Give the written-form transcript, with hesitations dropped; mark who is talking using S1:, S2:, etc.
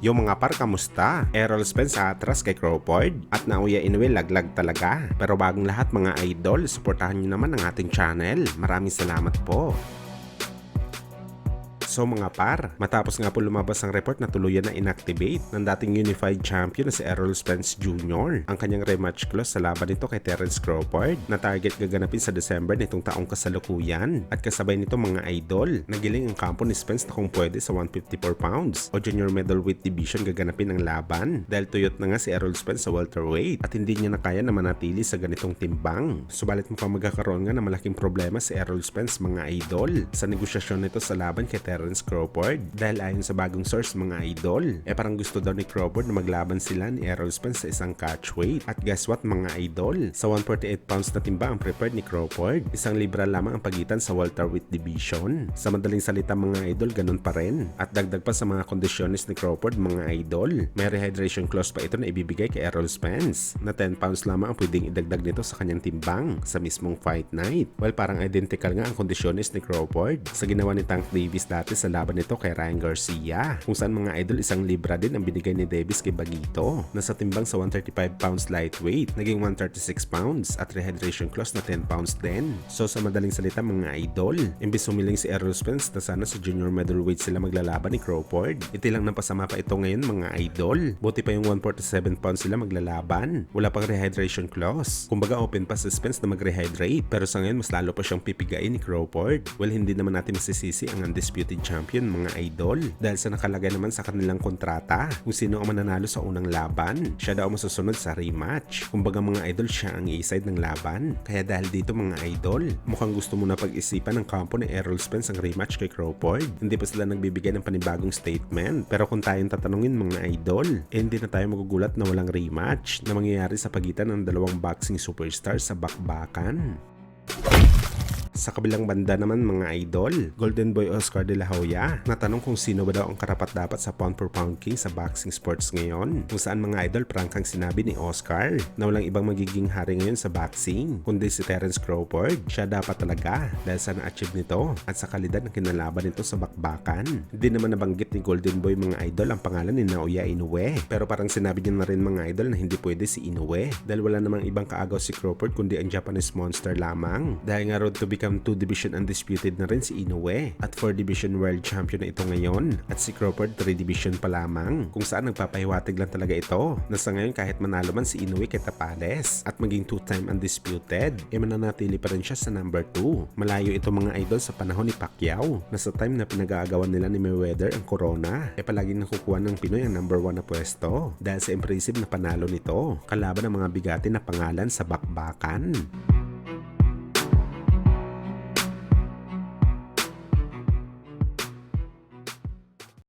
S1: Yung mga par, kamusta? Errol Spence atras kay Crawford at Naoya Inoue laglag talaga. Pero bagong lahat mga idol, suportahan nyo naman ang ating channel. Maraming salamat po. So mga par, matapos nga po lumabas ang report na tuluyan na inactivate ng dating unified champion na si Errol Spence Jr. ang kanyang rematch clause sa laban nito kay Terence Crawford na target gaganapin sa December nitong taong kasalukuyan. At kasabay nito mga idol, nagiling ang kampo ni Spence na kung pwede sa 154 pounds o junior middleweight division gaganapin ang laban dahil tuyot na nga si Errol Spence sa welterweight at hindi niya na kaya na manatili sa ganitong timbang. Subalit mukhang magkakaroon nga ng malaking problema si Errol Spence mga idol sa negosasyon nito sa laban kay Terence Crawford dahil ayon sa bagong source mga idol, parang gusto daw ni Crawford na maglaban sila ni Errol Spence sa isang catchweight. At guess what mga idol, sa 148 pounds na timba ang prepared ni Crawford, 1 libra lamang ang pagitan sa welterweight division. Sa madaling salita mga idol, ganun pa rin. At dagdag pa sa mga kondisyonis ni Crawford mga idol, may rehydration clause pa ito na ibibigay kay Errol Spence na 10 pounds lamang ang pwedeng idagdag nito sa kanyang timbang sa mismong fight night. Well, parang identical nga ang kondisyonis ni Crawford sa ginawa ni Tank Davis dati sa laban nito kay Ryan Garcia, kung saan mga idol 1 libra din ang binigay ni Davis kay Bagito na sa timbang sa 135 pounds lightweight naging 136 pounds at rehydration clause na 10 pounds din. So sa madaling salita mga idol, imbis humiling si Errol Spence na sana sa junior middleweight sila maglalaban ni Crawford, itilang napasama pa ito ngayon mga idol. Buti pa yung 147 pounds sila maglalaban, wala pang rehydration clause. Kumbaga open pa si Spence na mag-rehydrate, pero sa ngayon mas lalo pa siyang pipigain ni Crawford. Well, hindi naman natin masisisi ang undisputed champion mga idol dahil sa nakalagay naman sa kanilang kontrata kung sino ang mananalo sa unang laban, siya daw masusunod sa rematch. Kumbaga mga idol, siya ang i-side ng laban. Kaya dahil dito mga idol, mukhang gusto muna pag-isipan ng kampo ni Errol Spence ang rematch kay Crawford. Hindi pa sila nagbibigay ng panibagong statement, pero kung tayong tatanungin mga idol, hindi na tayo magugulat na walang rematch na mangyayari sa pagitan ng dalawang boxing superstars sa bakbakan. Sa kabilang banda naman mga idol, Golden Boy Oscar De La Hoya natanong kung sino ba daw ang karapat-dapat sa pound for pound king sa boxing sports ngayon, kung saan mga idol prangkang sinabi ni Oscar na walang ibang magiging hari ngayon sa boxing kundi si Terence Crawford. Siya dapat talaga dahil sa na-achieve nito at sa kalidad ng kinalaban nito sa bakbakan. Hindi naman nabanggit ni Golden Boy mga idol ang pangalan ni Naoya Inoue, pero parang sinabi niya na rin mga idol na hindi pwede si Inoue dahil wala namang ibang kaagaw si Crawford kundi ang Japanese monster lamang. Dahil nga road to become 2 division undisputed na rin si Inoue at 4 division world champion na ito ngayon at si Crawford 3 division pa lamang, kung saan nagpapahiwatig lang talaga ito na sa ngayon kahit manalo man si Inoue kay Tapales at maging 2-time undisputed, mananatili pa rin siya sa number 2. Malayo ito mga idol sa panahon ni Pacquiao na sa time na pinag-aagawan nila ni Mayweather ang corona, palaging nakukuha ng Pinoy ang number 1 na pwesto dahil sa impressive na panalo nito kalaban ng mga bigati na pangalan sa bakbakan.